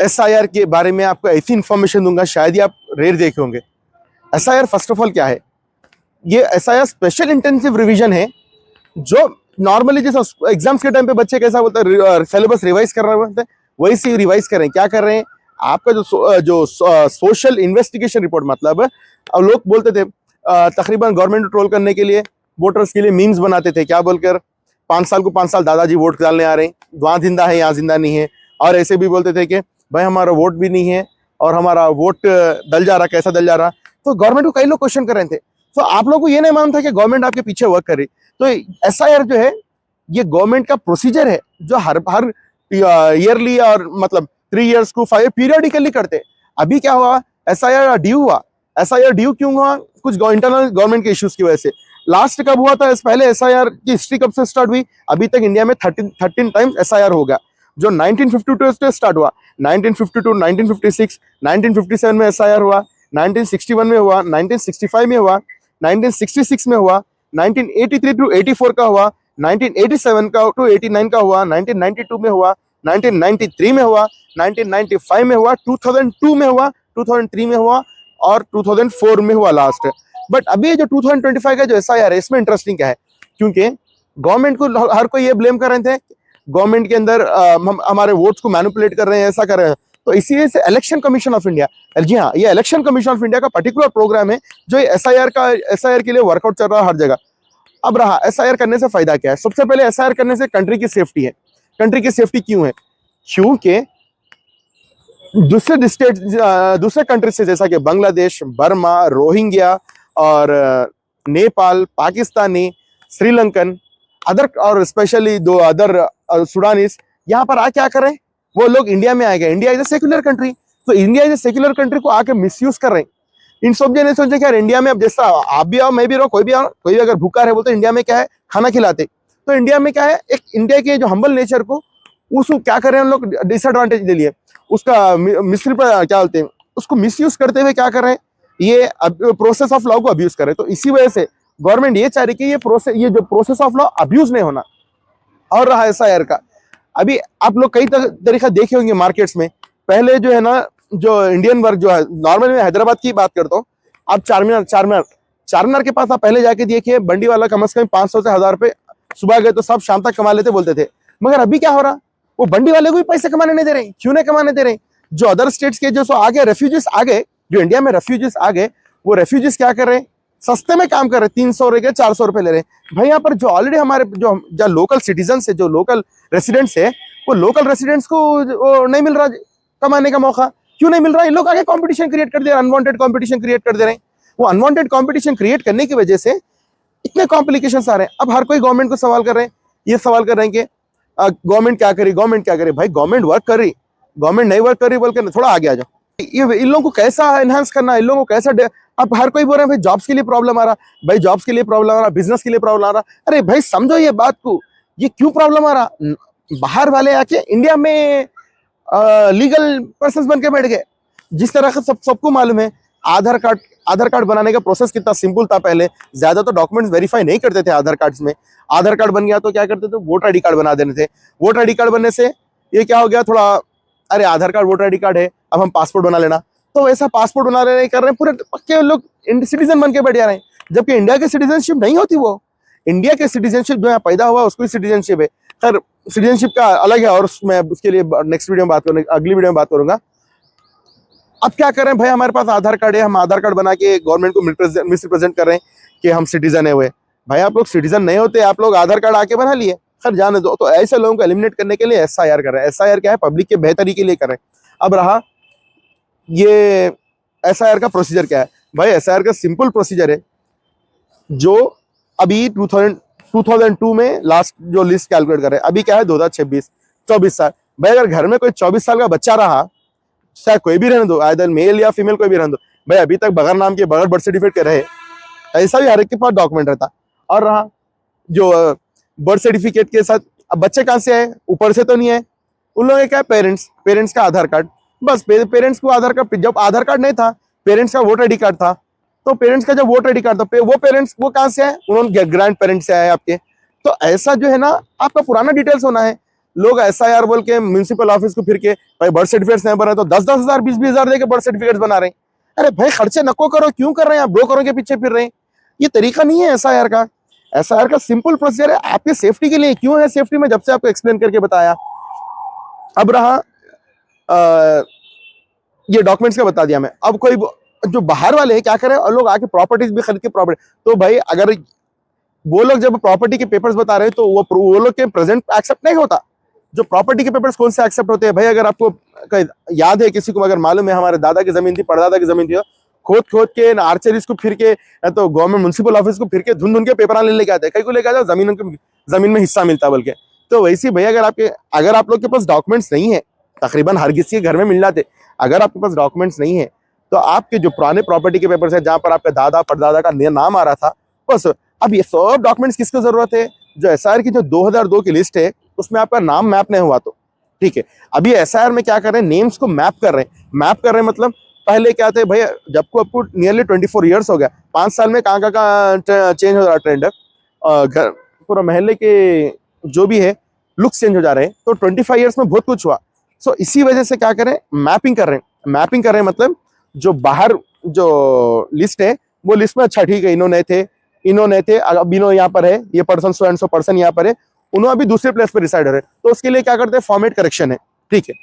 SIR के बारे में आपको ऐसी इंफॉर्मेशन दूंगा, शायद ही आप रेयर देखे होंगे। एसआईआर फर्स्ट ऑफ ऑल क्या है? ये एसआईआर स्पेशल इंटेंसिव रिवीजन है, जो नॉर्मली जैसे एग्जाम्स के टाइम पे बच्चे कैसा बोलते हैं सिलेबस रिवाइज कर रहे होते हैं, वैसे रिवाइज कर रहे हैं। क्या कर रहे हैं? आपका जो सोशल इन्वेस्टिगेशन रिपोर्ट, मतलब लोग बोलते थे तकरीबन गवर्नमेंट को ट्रोल करने के लिए, वोटर्स के लिए मीम्स बनाते थे, क्या बोलकर 5 साल को 5 साल दादाजी वोट डालने आ रहे हैं, वहाँ जिंदा है यहाँ जिंदा नहीं है। और ऐसे भी बोलते थे कि भाई हमारा वोट भी नहीं है और हमारा वोट डल जा रहा, कैसा डल जा रहा। तो गवर्नमेंट को कई लोग क्वेश्चन कर रहे थे। तो आप लोगों को ये नहीं मालूम था कि गवर्नमेंट आपके पीछे वर्क कर रही। तो एसआईआर जो है ये गवर्नमेंट का प्रोसीजर है, जो हर ईयरली और मतलब 3 इयर्स को 5 पीरियडिकली करते हैं। अभी क्या हुआ? एसआईआर ड्यू हुआ। एसआईआर ड्यू क्यों हुआ? कुछ इंटरनल गवर्नमेंट के इश्यूज की वजह से। लास्ट कब हुआ था? इस पहले एसआईआर की हिस्ट्री कब से स्टार्ट हुई? अभी तक इंडिया में 13 टाइम्स एसआईआर हो गया। जो 1952 से स्टार्ट हुआ, 1952, 1956, 1957 में एसआईआर हुआ, 1961 में हुआ, 1965 में हुआ, 1966 में हुआ, 1983 टू 84 का हुआ, 1987 का टू 89 का हुआ, 1992 में हुआ, 1993 में हुआ, 1995 में हुआ, 2002 में हुआ, 2003 में हुआ और 2004 में हुआ लास्ट। बट अभी जो 2025 का जो एसआईआर है, इसमें इंटरेस्टिंग क्या है? क्योंकि गवर्नमेंट को हर कोई ये ब्लेम कर रहे थे, गवर्नमेंट के अंदर हमारे वोट्स को मैनिपुलेट कर रहे हैं, ऐसा कर रहे हैं। तो इसी से इलेक्शन कमीशन ऑफ इंडिया, जी हाँ, ये इलेक्शन कमीशन ऑफ इंडिया का पर्टिकुलर प्रोग्राम है, जो एसआईआर के लिए वर्कआउट चल रहा है हर जगह। अब रहा एसआईआर करने से फायदा क्या है? सबसे पहले एसआईआर करने से कंट्री की सेफ्टी है। कंट्री की सेफ्टी क्यों है? क्योंकि दूसरे कंट्री से, जैसा कि बांग्लादेश, बर्मा, रोहिंग्या और नेपाल, पाकिस्तानी, श्रीलंकन, अदर और स्पेशली 2 अदर सुडानीस यहाँ पर आ क्या करें? वो लोग इंडिया में आएंगे। India is a secular country, तो India is a secular country को आके मिसयूज कर रहे हैं। इन सब जने सोचे कि यार इंडिया में अब जैसा आप भी आओ, मैं भी रहो, कोई भी आओ, कोई भी अगर भूखा रहे बोलते तो इंडिया में क्या है? खाना खिलाते। तो इंडिया में क्या है? एक इंडिया के जो हम्बल नेचर को उसको क्या कर रहे हैं हम लोग? डिसएडवांटेज ले लिए, उसका क्या बोलते हैं, उसको मिसयूज करते हुए क्या कर रहे हैं? ये प्रोसेस ऑफ लॉ को अब्यूज कर रहे हैं। तो इसी वजह से गवर्नमेंट ये चाह रही कि ये जो प्रोसेस ऑफ लॉ अब्यूज नहीं होना। और रहा एसआईआर का, अभी आप लोग कई तरीका देखे होंगे मार्केट्स में। पहले जो है ना, जो इंडियन वर्क जो है, नॉर्मल में हैदराबाद की बात करता हूँ, आप चारमीनार के पास आप पहले जाके देखिए, बंडी वाला कम से कम 500 से 1000 रुपए सुबह गए तो सब शाम तक कमा लेते बोलते थे। मगर अभी क्या हो रहा? वो बंडी वाले को भी पैसे कमाने नहीं दे रहे। क्यों नहीं कमाने दे रहे? जो अदर स्टेट्स के जो आगे रेफ्यूजीज आ गए, जो इंडिया में रेफ्यूजीज आ गए, वो रेफ्यूजीज क्या कर रहे हैं? सस्ते में काम कर रहे हैं, 300 रुपए 400 रुपए ले रहे हैं। भाई यहाँ पर जो ऑलरेडी हमारे जो लोकल सिटीजन है, जो लोकल रेसिडेंट्स है, वो लोकल रेसिडेंट्स को वो नहीं मिल रहा कमाने का मौका। क्यों नहीं मिल रहा? ये लोग आगे कंपटीशन क्रिएट कर दे रहे हैं, अनवांटेड कंपटीशन क्रिएट कर दे रहे हैं। वो अनवांटेड कंपटीशन क्रिएट करने की वजह से इतने कॉम्प्लिकेशंस आ रहे हैं। अब हर कोई गवर्नमेंट को सवाल कर रहे हैं, ये सवाल कर रहे हैं कि गवर्नमेंट क्या करे, गवर्नमेंट क्या करे। भाई गवर्नमेंट वर्क कर रही, गवर्नमेंट नहीं वर्क कर रही बोल के थोड़ा आगे आ जाओ। ये इन लोगों को कैसा एनहांस करना, इन लोगों को कैसा अब हर कोई बोल रहे हैं भाई जॉब्स के लिए प्रॉब्लम आ रहा, भाई जॉब्स के लिए प्रॉब्लम आ रहा, बिजनेस के लिए प्रॉब्लम आ रहा। अरे भाई समझो ये बात को, ये क्यों प्रॉब्लम आ रहा? बाहर वाले आके इंडिया में लीगल पर्सन बन के बैठ गए। जिस तरह का सबको मालूम है, आधार कार्ड बनाने का प्रोसेस कितना सिंपल था। पहले ज्यादा तो डॉक्यूमेंट्स वेरीफाई नहीं करते थे आधार कार्ड्स में। आधार कार्ड बन गया तो क्या करते थे? वोटर आईडी कार्ड बना देने थे। वोटर आईडी कार्ड बनने से ये क्या हो गया थोड़ा, अरे आधार कार्ड वोटर आईडी कार्ड है, अब हम पासपोर्ट बना लेना। तो वैसा पासपोर्ट बना लेने कर रहे हैं, पूरे पक्के लोग सिटीजन बन के बैठ जा रहे हैं। जबकि इंडिया की सिटीजनशिप नहीं होती। वो इंडिया के सिटीजनशिप जो यहाँ पैदा हुआ उसको सिटीजनशिप है। खैर सिटीजनशिप का अलग है और मैं उसके लिए नेक्स्ट वीडियो में बात करूंगा, अगली वीडियो में बात करूंगा। अब क्या करें भाई, हमारे पास आधार कार्ड है, हम आधार कार्ड बना के गवर्नमेंट को मिसरिप्रेजेंट कर रहे हैं कि हम सिटीजन है हुए। भाई आप लोग सिटीजन नहीं होते, आप लोग आधार कार्ड आके बना लिए। खैर जाने दो। तो ऐसे लोगों को एलिमिनेट करने के लिए एसआईआर कर रहे हैं। एसआईआर क्या है? पब्लिक के बेहतरी के लिए कर रहे हैं। अब रहा ये एसआईआर का प्रोसीजर क्या है? भाई एसआईआर का सिंपल प्रोसीजर है, जो अभी 2002 में लास्ट जो लिस्ट कैलकुलेट कर रहे हैं। अभी क्या है? 2026, 24 साल। भाई अगर घर में कोई 24 साल का बच्चा रहा, चाहे कोई भी रहने दो, आइदर मेल या फीमेल कोई भी रहने दो, भाई अभी तक बगैर नाम के, बगैर बर्थ सर्टिफिकेट के रहे, ऐसा भी हर एक के पास डॉक्यूमेंट रहता। और रहा जो बर्थ सर्टिफिकेट के साथ, अब बच्चे कहाँ से आए? ऊपर से तो नहीं है। उन लोगों के क्या है? पेरेंट्स का आधार कार्ड। बस पेरेंट्स को आधार कार्ड, जब आधार कार्ड नहीं था, पेरेंट्स का वोटर आईडी कार्ड था। तो पेरेंट्स का जब वोटर आईडी कार्ड था, वो पेरेंट्स वो कहाँ से आए? उन्होंने ग्रैंड पेरेंट्स से आए आपके। तो ऐसा जो है ना, आपका पुराना डिटेल्स होना है। लोग SIR बोल के म्यूनसिपल ऑफिस को फिर के भाई बर्थ सर्टिफिकेट नहीं बना तो 10-10 हजार 20-20 हजार देके बर्थ सर्टिफिकेट बना रहे हैं। अरे भाई खर्चे नको करो, क्यों कर रहे हैं आप, ब्रोकरों के पीछे फिर रहे हैं। ये तरीका नहीं है SIR का। SIR का सिंपल प्रोसीजर है आपकी सेफ्टी के लिए। क्यों है सेफ्टी में, जब से आपको एक्सप्लेन करके बताया। अब रहा ये डॉक्यूमेंट्स का बता दिया मैं। अब कोई जो बाहर वाले हैं क्या करें, और लोग आके प्रॉपर्टीज भी खरीद के प्रॉपर्टी, तो भाई अगर वो लोग जब प्रॉपर्टी के पेपर्स बता रहे हैं तो वो लोग के प्रेजेंट एक्सेप्ट नहीं होता। जो प्रॉपर्टी के पेपर्स कौन से एक्सेप्ट होते हैं भाई, अगर आपको याद है, किसी को अगर मालूम है, हमारे दादा की जमीन थी, परदादा की जमीन थी, खोद खोद के आर्चरीज को फिर के तो गवर्नमेंट म्यूनसिपल ऑफिस को फिर के धुन धुन के पेपर लेके आते हैं, कहीं को लेके आते जमीन में हिस्सा मिलता है बोल के। तो वैसे भैया अगर आप लोग के पास डॉक्यूमेंट्स नहीं है, तकरीबन हर किसी के घर में मिल जाते, अगर आपके पास डॉक्यूमेंट्स नहीं है तो आपके जो पुराने प्रॉपर्टी के पेपर्स है जहां पर आपका दादा परदादा का नाम आ रहा था, बस अब ये सब डॉक्यूमेंट्स किसको जरूरत है, जो SIR की जो 2002 की लिस्ट है उसमें आपका नाम मैप नहीं हुआ तो ठीक है। अभी SIR में क्या कर रहे हैं, नेम्स को मैप कर रहे हैं। मैप कर रहे हैं मतलब पहले क्या थे भैया, जब को आपको नियरली 24 ईयर्स हो गया, 5 साल में कहाँ का चेंज हो रहा ट्रेंड है, घर पूरा महल्ले के जो भी है लुक्स चेंज हो जा रहे हैं। तो 25 ईयर्स में बहुत कुछ हुआ। सो इसी वजह से क्या करें, मैपिंग कर रहे हैं। मैपिंग कर रहे हैं मतलब जो बाहर जो लिस्ट है वो लिस्ट में अच्छा ठीक है, इन्होंने थे, अब इन्हों यहाँ पर है, ये person so and so person यहाँ पर है, उन्होंने अभी दूसरे प्लेस पर रिसाइड हो रहे, तो उसके लिए क्या करते हैं, फॉर्मेट करेक्शन है, ठीक है।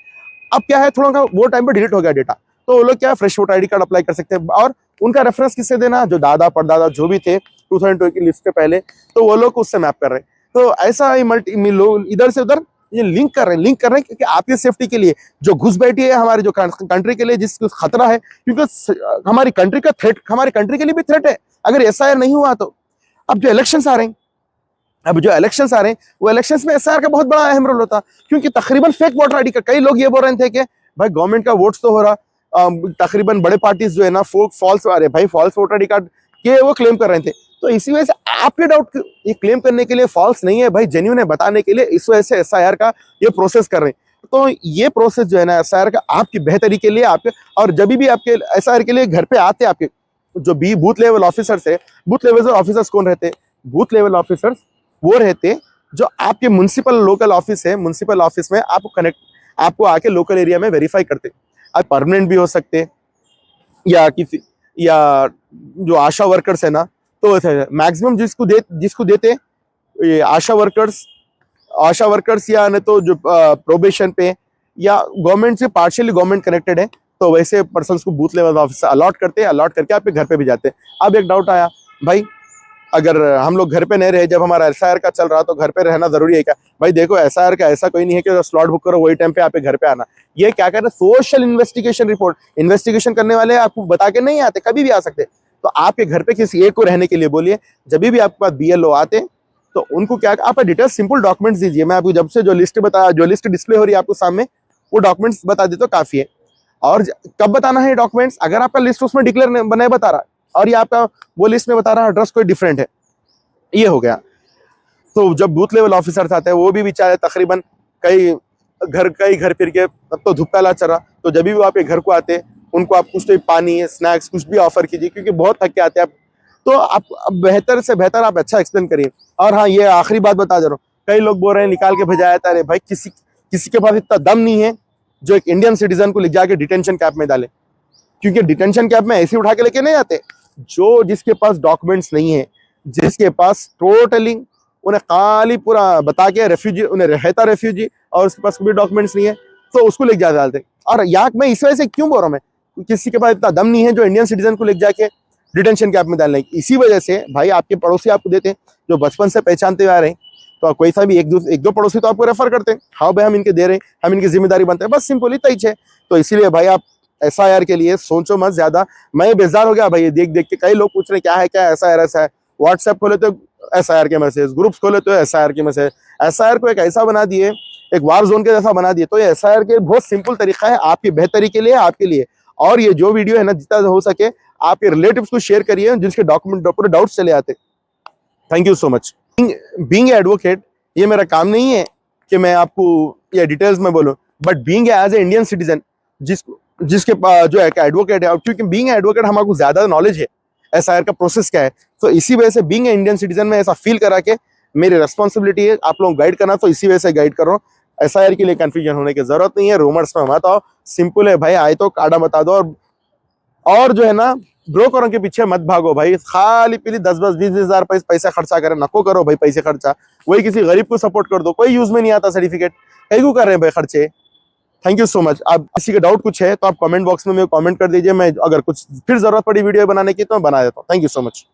अब क्या है, थोड़ा वो टाइम पे डिलीट हो गया डेटा, तो वो लोग क्या fresh voter ID card apply कर सकते हैं। और उनका रेफरेंस किससे देना, जो दादा परदादा जो भी थे 2002 की लिस्ट के पहले, तो वो लोग उससे मैप कर रहे हैं। तो ऐसा ही लोग इधर से उधर ये लिंक कर रहे हैं क्योंकि आपकी सेफ्टी के लिए, जो घुस बैठी है हमारी जो कंट्री के लिए जिसको खतरा है, क्योंकि हमारी कंट्री का थ्रेट, हमारी कंट्री के लिए भी थ्रेट है अगर SIR नहीं हुआ तो। अब जो इलेक्शंस आ रहे हैं, वो इलेक्शंस में SIR का बहुत बड़ा अहम रोल होता, क्योंकि तकरीबन फेक वोटर ID का, कई लोग ये बोल रहे थे कि भाई गवर्नमेंट का वोट्स तो हो रहा, तकरीबन बड़े पार्टीज जो है ना फॉल्स आ रहे भाई, फॉल्स वोटर ID कार्ड के वो क्लेम कर रहे थे। तो इसी वजह से आपके डाउट ये क्लेम करने के लिए फॉल्स नहीं है भाई, जेन्युइन है बताने के लिए, इस वजह से SIR का ये प्रोसेस कर रहे हैं। तो ये प्रोसेस जो है ना SIR का आपकी बेहतरी के लिए, आपके, और जब भी आपके SIR के लिए घर पे आते आपके जो भी बूथ लेवल ऑफिसर्स है, बूथ लेवल ऑफिसर्स कौन रहते, बूथ लेवल ऑफिसर्स वो रहते जो आपके म्युनिसिपल लोकल ऑफिस है, म्युनिसिपल ऑफिस में आपको आके लोकल एरिया में वेरीफाई करते। आप परमानेंट भी हो सकते या जो आशा वर्कर्स है ना, तो मैक्सिमम जिसको देते ये आशा वर्कर्स या नहीं तो जो प्रोबेशन पे या गवर्नमेंट से पार्शियली गवर्नमेंट कनेक्टेड है, तो वैसे पर्सन्स को बूथ लेवल ऑफिस अलॉट करके आपके घर पे भी जाते हैं। अब एक डाउट आया भाई, अगर हम लोग घर पे नहीं रहे, जब हमारा SIR का चल रहा तो घर पे रहना जरूरी है क्या? भाई देखो SIR का ऐसा कोई नहीं है कि स्लॉट बुक करो वही टाइम पे आपके घर पे आना। ये क्या कर रहे, सोशल इन्वेस्टिगेशन रिपोर्ट, इन्वेस्टिगेशन करने वाले आपको बता के नहीं आते, कभी भी आ सकते। तो आपके घर पे किसी एक को रहने के लिए बोलिए, जब भी आपके पास BLO आते तो उनको क्या, आप डिटेल सिंपल डॉक्यूमेंट्स दीजिए। मैं आपको जब से जो लिस्ट डिस्प्ले हो रही है आपको सामने, वो डॉक्यूमेंट्स बता दे तो काफी है। और कब बताना है डॉक्यूमेंट्स, अगर आपका लिस्ट उसमें डिक्लेयर नहीं बता रहा और ये आपका वो लिस्ट में बता रहा एड्रेस कोई डिफरेंट है, ये हो गया। तो जब बूथ लेवल ऑफिसर्स आते हैं वो भी बेचारे तकरीबन कई घर फिर के, अब तो धूप काला चरा, तो जब भी वो आपके घर को आते उनको आप कुछ तो पानी स्नैक्स कुछ भी ऑफर कीजिए, क्योंकि बहुत थक के आते हैं आप। तो आप बेहतर से बेहतर आप अच्छा एक्सप्लेन करिए। और हाँ, ये आखिरी बात बता दे रहा हूँ, कई लोग बोल रहे हैं निकाल के भेजा जाता है, अरे भाई किसी के पास इतना दम नहीं है जो एक इंडियन सिटीजन को ले जाके डिटेंशन कैंप में डाले, क्योंकि डिटेंशन कैंप में ऐसे उठा के लेके नहीं आते। जो जिसके पास डॉक्यूमेंट्स नहीं है, जिसके पास टोटली उन्हें खाली पूरा बता के रेफ्यूजी, उन्हें रहता रेफ्यूजी और उसके पास कोई डॉक्यूमेंट्स नहीं है, तो उसको लेके जा डालते। और यहाँ मैं इस वजह से क्यों बोल रहा हूँ, मैं किसी के पास इतना दम नहीं है जो इंडियन सिटीजन को लेके जाके डिटेंशन कैंप में डालने। इसी वजह से भाई आपके पड़ोसी आपको देते हैं जो बचपन से पहचानते हुए आ रहे हैं, तो कोई सा भी एक दो पड़ोसी तो आपको रेफर करते हैं, हाँ भाई हम इनके दे रहे हैं, हम इनकी जिम्मेदारी बनते हैं, बस सिंपल इतना ही है। तो इसीलिए भाई आप SIR के लिए सोचो मत ज्यादा। मैं बेजार हो गया भाई देख के, कई लोग पूछ रहे क्या है SIR ऐसा है, व्हाट्सएप खोले तो SIR के मैसेज, ग्रुप्स खोले तो SIR के मैसेज। SIR को एक ऐसा बना दिए, एक वार जोन के जैसा बना दिए। तो ये SIR के बहुत सिंपल तरीका है आपकी बेहतरी के लिए, आपके लिए। और ये जो वीडियो है ना, जितना हो सके आपके रिलेटिव्स को शेयर करिए जिसके डॉक्यूमेंट पूरे डाउट्स चले आते। Thank you so much. Being advocate, ये मेरा काम नहीं है कि मैं आपको ये डिटेल्स में बोलूं, but being as a Indian citizen जिसके जो एडवोकेट है, क्योंकि बीइंग एडवोकेट हमारे ज्यादा नॉलेज है SIR का प्रोसेस क्या है, तो इसी वजह से बीइंग इंडियन सिटीजन में ऐसा फील करा के मेरी रेस्पॉन्सिबिलिटी है आप लोग गाइड करना, तो इसी वजह से गाइड कर रहा हूँ। SIR के लिए कंफ्यूजन होने की जरूरत नहीं है, रूमर्स में मत आओ, सिंपल है भाई, आए तो काटा बता दो। और जो है ना, ब्रोकरों के पीछे मत भागो भाई, खाली पीली 10-20 हजार पैसा खर्चा करें, नको करो भाई पैसे खर्चा, वही किसी गरीब को सपोर्ट कर दो, कोई यूज में नहीं आता सर्टिफिकेट, कई को कर रहे हैं भाई खर्चे। Thank you so much. आप किसी का डाउट कुछ है तो आप कमेंट बॉक्स में मेरे को कमेंट कर दीजिए, मैं अगर कुछ फिर जरूरत पड़ी वीडियो बनाने की तो मैं बना देता हूँ। Thank you so much.